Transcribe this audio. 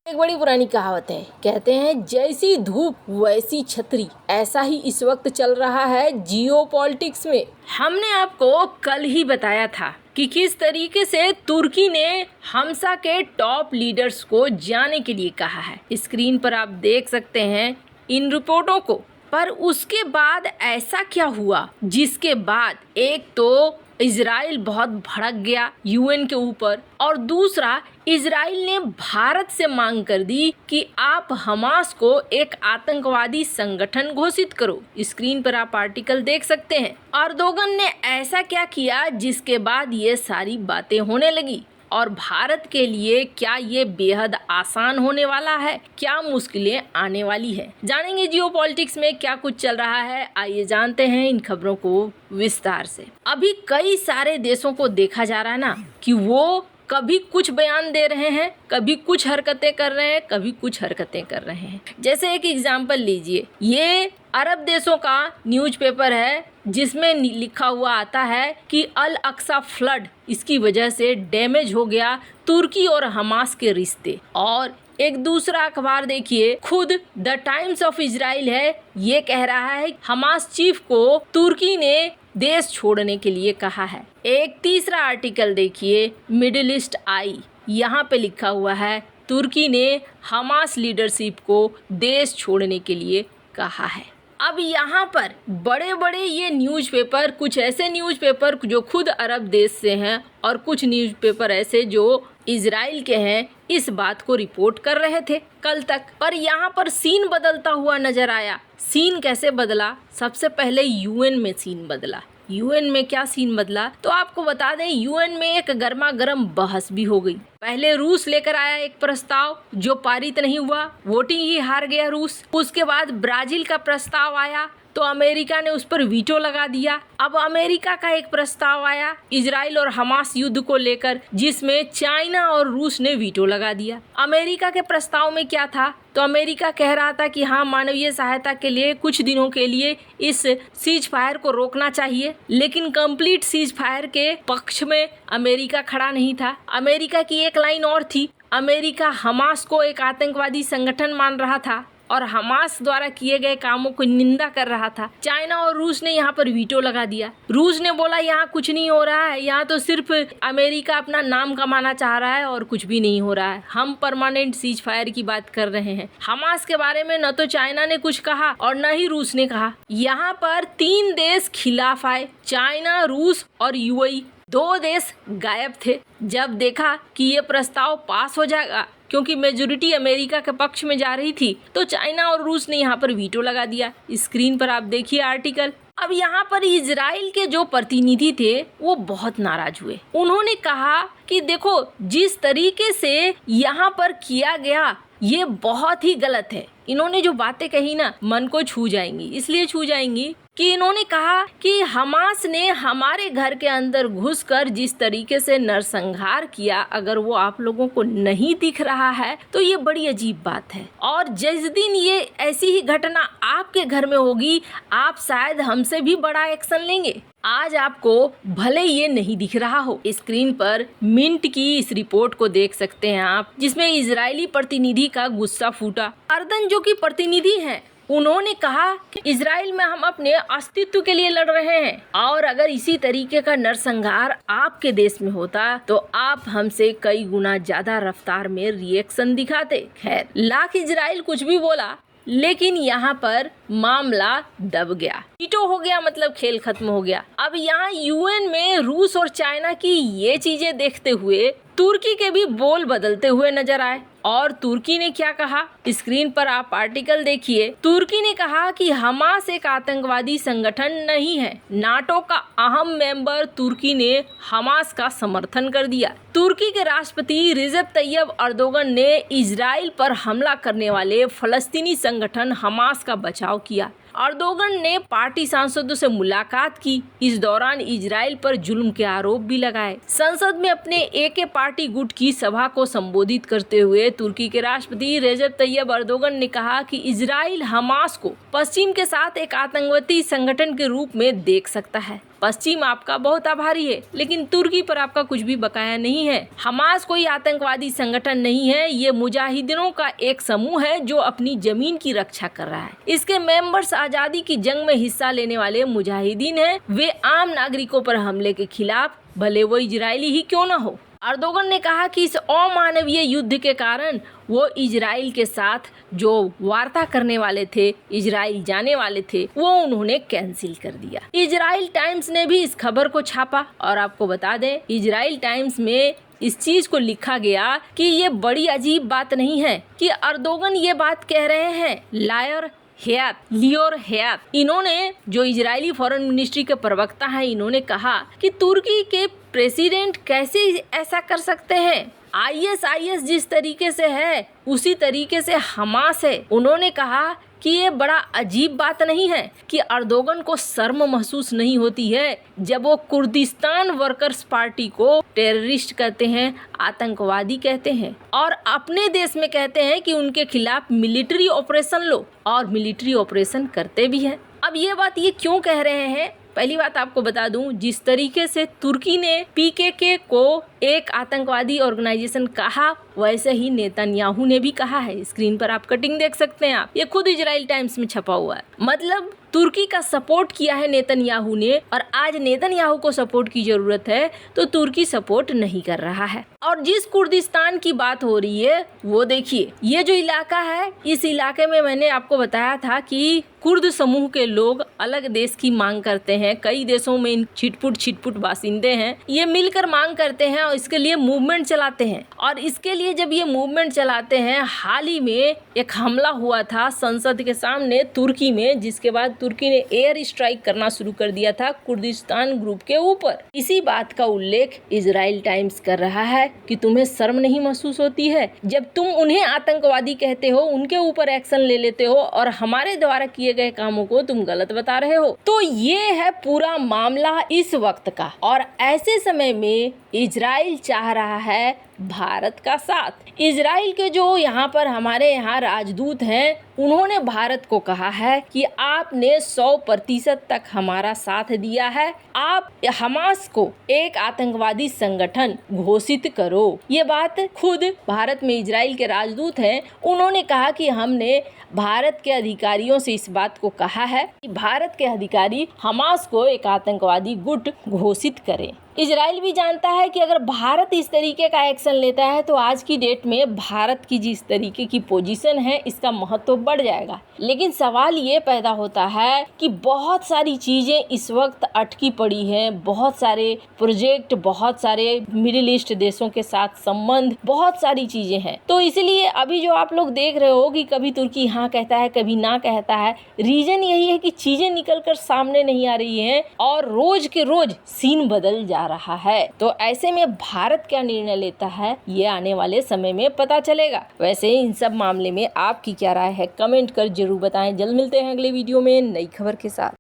एक बड़ी पुरानी कहावत है, कहते हैं जैसी धूप वैसी छतरी। ऐसा ही इस वक्त चल रहा है जियो पॉलिटिक्स में। हमने आपको कल ही बताया था कि किस तरीके से तुर्की ने हमसा के टॉप लीडर्स को जाने के लिए कहा है। स्क्रीन पर आप देख सकते हैं इन रिपोर्टों को। पर उसके बाद ऐसा क्या हुआ जिसके बाद एक तो इजराइल बहुत भड़क गया यूएन के ऊपर, और दूसरा इजराइल ने भारत से मांग कर दी कि आप हमास को एक आतंकवादी संगठन घोषित करो। स्क्रीन पर आप आर्टिकल देख सकते हैं। अर्दोगन ने ऐसा क्या किया जिसके बाद ये सारी बातें होने लगी, और भारत के लिए क्या ये बेहद आसान होने वाला है, क्या मुश्किलें आने वाली है। जानेंगे जियो पॉलिटिक्स में क्या कुछ चल रहा है। आइए जानते हैं इन खबरों को विस्तार से। अभी कई सारे देशों को देखा जा रहा है ना कि वो कभी कुछ बयान दे रहे हैं, कभी कुछ हरकतें कर रहे हैं, कभी कुछ हरकतें कर रहे हैं। जैसे एक एग्जांपल लीजिए, ये अरब देशों का न्यूज़पेपर है जिसमें लिखा हुआ आता है कि अल अक्सा फ्लड, इसकी वजह से डैमेज हो गया तुर्की और हमास के रिश्ते। और एक दूसरा अखबार देखिए, खुद द टाइम्स ऑफ इजराइल है, ये कह रहा है हमास चीफ को तुर्की ने देश छोड़ने के लिए कहा है। एक तीसरा आर्टिकल देखिए, मिडिल ईस्ट आई, यहाँ पे लिखा हुआ है तुर्की ने हमास लीडरशिप को देश छोड़ने के लिए कहा है। अब यहाँ पर बड़े बड़े ये न्यूज़पेपर, कुछ ऐसे न्यूज़पेपर जो खुद अरब देश से हैं और कुछ न्यूज़पेपर ऐसे जो इजराइल के हैं, इस बात को रिपोर्ट कर रहे थे कल तक। पर यहाँ पर सीन बदलता हुआ नजर आया। सीन कैसे बदला? सबसे पहले यूएन में सीन बदला। यूएन में क्या सीन बदला तो आपको बता दें, यूएन में एक गर्मा गर्म बहस भी हो गई। पहले रूस लेकर आया एक प्रस्ताव जो पारित नहीं हुआ, वोटिंग ही हार गया रूस। उसके बाद ब्राजील का प्रस्ताव आया तो अमेरिका ने उस पर वीटो लगा दिया। अब अमेरिका का एक प्रस्ताव आया इजराइल और हमास युद्ध को लेकर, जिसमें चाइना और रूस ने वीटो लगा दिया। अमेरिका के प्रस्ताव में क्या था तो अमेरिका कह रहा था कि हाँ, मानवीय सहायता के लिए कुछ दिनों के लिए इस सीज फायर को रोकना चाहिए, लेकिन कंप्लीट सीज फायर के पक्ष में अमेरिका खड़ा नहीं था। अमेरिका की एक लाइन और थी, अमेरिका हमास को एक आतंकवादी संगठन मान रहा था और हमास द्वारा किए गए कामों को निंदा कर रहा था। चाइना और रूस ने यहाँ पर वीटो लगा दिया। रूस ने बोला यहाँ कुछ नहीं हो रहा है, यहाँ तो सिर्फ अमेरिका अपना नाम कमाना चाह रहा है और कुछ भी नहीं हो रहा है, हम परमानेंट सीज फायर की बात कर रहे हैं। हमास के बारे में न तो चाइना ने कुछ कहा और न ही रूस ने कहा। यहाँ पर 3 देश खिलाफ आए, चाइना, रूस और यूएई। 2 देश गायब थे जब देखा कि ये प्रस्ताव पास हो जाएगा, क्योंकि मेजोरिटी अमेरिका के पक्ष में जा रही थी, तो चाइना और रूस ने यहाँ पर वीटो लगा दिया। स्क्रीन पर आप देखिए आर्टिकल। अब यहाँ पर इजराइल के जो प्रतिनिधि थे वो बहुत नाराज हुए। उन्होंने कहा कि देखो, जिस तरीके से यहाँ पर किया गया ये बहुत ही गलत है। इन्होंने जो बातें कही ना, मन को छू जाएंगी। इसलिए छू जाएंगी कि इन्होंने कहा कि हमास ने हमारे घर के अंदर घुसकर जिस तरीके से नरसंहार किया, अगर वो आप लोगों को नहीं दिख रहा है तो ये बड़ी अजीब बात है। और जिस दिन ये ऐसी ही घटना आपके घर में होगी, आप शायद हमसे भी बड़ा एक्शन लेंगे। आज आपको भले ये नहीं दिख रहा हो। स्क्रीन पर मिंट की इस रिपोर्ट को देख सकते हैं आप, जिसमें इजरायली प्रतिनिधि का गुस्सा फूटा। अर्दन जो कि प्रतिनिधि हैं, उन्होंने कहा कि इजराइल में हम अपने अस्तित्व के लिए लड़ रहे हैं, और अगर इसी तरीके का नरसंहार आपके देश में होता तो आप हमसे कई गुना ज्यादा रफ्तार में रिएक्शन दिखाते। खैर, लाख इजराइल कुछ भी बोला, लेकिन यहाँ पर मामला दब गया, वीटो हो गया, मतलब खेल खत्म हो गया। अब यहाँ यूएन में रूस और चाइना की ये चीजें देखते हुए तुर्की के भी बोल बदलते हुए नजर आए। और तुर्की ने क्या कहा, स्क्रीन पर आप आर्टिकल देखिए। तुर्की ने कहा कि हमास एक आतंकवादी संगठन नहीं है। नाटो का अहम मेंबर तुर्की ने हमास का समर्थन कर दिया। तुर्की के राष्ट्रपति रिसेप तैयब अर्दोगन ने इजराइल पर हमला करने वाले फलस्तीनी संगठन हमास का बचाव किया अर्दोगन ने पार्टी सांसदों से मुलाकात की। इस दौरान इजराइल पर जुल्म के आरोप भी लगाए। संसद में अपने एके पार्टी गुट की सभा को संबोधित करते हुए तुर्की के राष्ट्रपति रेजब तैयब अर्दोगन ने कहा कि इजराइल हमास को पश्चिम के साथ एक आतंकवादी संगठन के रूप में देख सकता है। पश्चिम आपका बहुत आभारी है, लेकिन तुर्की पर आपका कुछ भी बकाया नहीं है। हमास कोई आतंकवादी संगठन नहीं है, ये मुजाहिदीनों का एक समूह है जो अपनी जमीन की रक्षा कर रहा है। इसके मेंबर्स आजादी की जंग में हिस्सा लेने वाले मुजाहिदीन हैं। वे आम नागरिकों पर हमले के खिलाफ, भले वो इजरायली ही क्यों न हो। अर्दोगन ने कहा कि इस अमानवीय युद्ध के कारण वो इजराइल के साथ जो वार्ता करने वाले थे, इजराइल जाने वाले थे, वो उन्होंने कैंसिल कर दिया। इजराइल टाइम्स ने भी इस खबर को छापा और आपको बता दें, इजराइल टाइम्स में इस चीज को लिखा गया कि ये बड़ी अजीब बात नहीं है कि अर्दोगन ये बात कह रहे हैं। लियोर हयात, इन्होंने जो इजरायली फॉरेन मिनिस्ट्री के प्रवक्ता हैं, इन्होंने कहा कि तुर्की के प्रेसिडेंट कैसे ऐसा कर सकते हैं। आईएस जिस तरीके से है उसी तरीके से हमास है। उन्होंने कहा कि ये बड़ा अजीब बात नहीं है कि अर्दोगन को शर्म महसूस नहीं होती है जब वो कुर्दिस्तान वर्कर्स पार्टी को टेररिस्ट कहते हैं, आतंकवादी कहते हैं और अपने देश में कहते हैं कि उनके खिलाफ मिलिट्री ऑपरेशन लो, और मिलिट्री ऑपरेशन करते भी हैं। अब ये बात ये क्यों कह रहे हैं? पहली बात आपको बता दूं, जिस तरीके से तुर्की ने पीकेके को एक आतंकवादी ऑर्गेनाइजेशन कहा, वैसे ही नेतन्याहू ने भी कहा है। स्क्रीन पर आप कटिंग देख सकते हैं आप, ये खुद इजराइल टाइम्स में छपा हुआ है। मतलब तुर्की का सपोर्ट किया है नेतन्याहू ने, और आज नेतन्याहू को सपोर्ट की जरूरत है तो तुर्की सपोर्ट नहीं कर रहा है। और जिस कुर्दिस्तान की बात हो रही है वो देखिए, ये जो इलाका है, इस इलाके में मैंने आपको बताया था कि कुर्द समूह के लोग अलग देश की मांग करते हैं। कई देशों में छिटपुट बासिंदे हैं, ये मिलकर मांग करते हैं और इसके लिए मूवमेंट चलाते हैं। और इसके लिए जब ये मूवमेंट चलाते हैं, हाल ही में एक हमला हुआ था संसद के सामने तुर्की में, जिसके बाद तुर्की ने एयर स्ट्राइक करना शुरू कर दिया था कुर्दिस्तान ग्रुप के ऊपर। इसी बात का उल्लेख इजराइल टाइम्स कर रहा है कि तुम्हें शर्म नहीं महसूस होती है जब तुम उन्हें आतंकवादी कहते हो, उनके ऊपर एक्शन ले लेते हो और हमारे द्वारा किए गए कामों को तुम गलत बता रहे हो। तो ये है पूरा मामला इस वक्त का। और ऐसे समय में इजराइल चाह रहा है भारत का साथ। इजराइल के जो यहाँ पर हमारे यहाँ राजदूत हैं, उन्होंने भारत को कहा है कि आपने 100% तक हमारा साथ दिया है, आप हमास को एक आतंकवादी संगठन घोषित करो। ये बात खुद भारत में इजराइल के राजदूत हैं, उन्होंने कहा कि हमने भारत के अधिकारियों से इस बात को कहा है कि भारत के अधिकारी हमास को एक आतंकवादी गुट घोषित करें। इजराइल भी जानता है कि अगर भारत इस तरीके का एक्शन लेता है तो आज की डेट में भारत की जिस तरीके की पोजीशन है, इसका महत्व बढ़ जाएगा। लेकिन सवाल ये पैदा होता है कि बहुत सारी चीजें इस वक्त अटकी पड़ी हैं, बहुत सारे प्रोजेक्ट, बहुत सारे मिडिल ईस्ट देशों के साथ संबंध, बहुत सारी चीजें हैं। तो इसलिए अभी जो आप लोग देख रहे हो कि कभी तुर्की हाँ कहता है, कभी ना कहता है, रीजन यही है कि चीजें निकल कर सामने नहीं आ रही हैं और रोज के रोज सीन बदल जा रहा है। तो ऐसे में भारत क्या निर्णय लेता है, ये आने वाले समय में पता चलेगा। वैसे इन सब मामले में आपकी क्या राय है, कमेंट कर जरूर बताएं। जल्द मिलते हैं अगले वीडियो में नई खबर के साथ।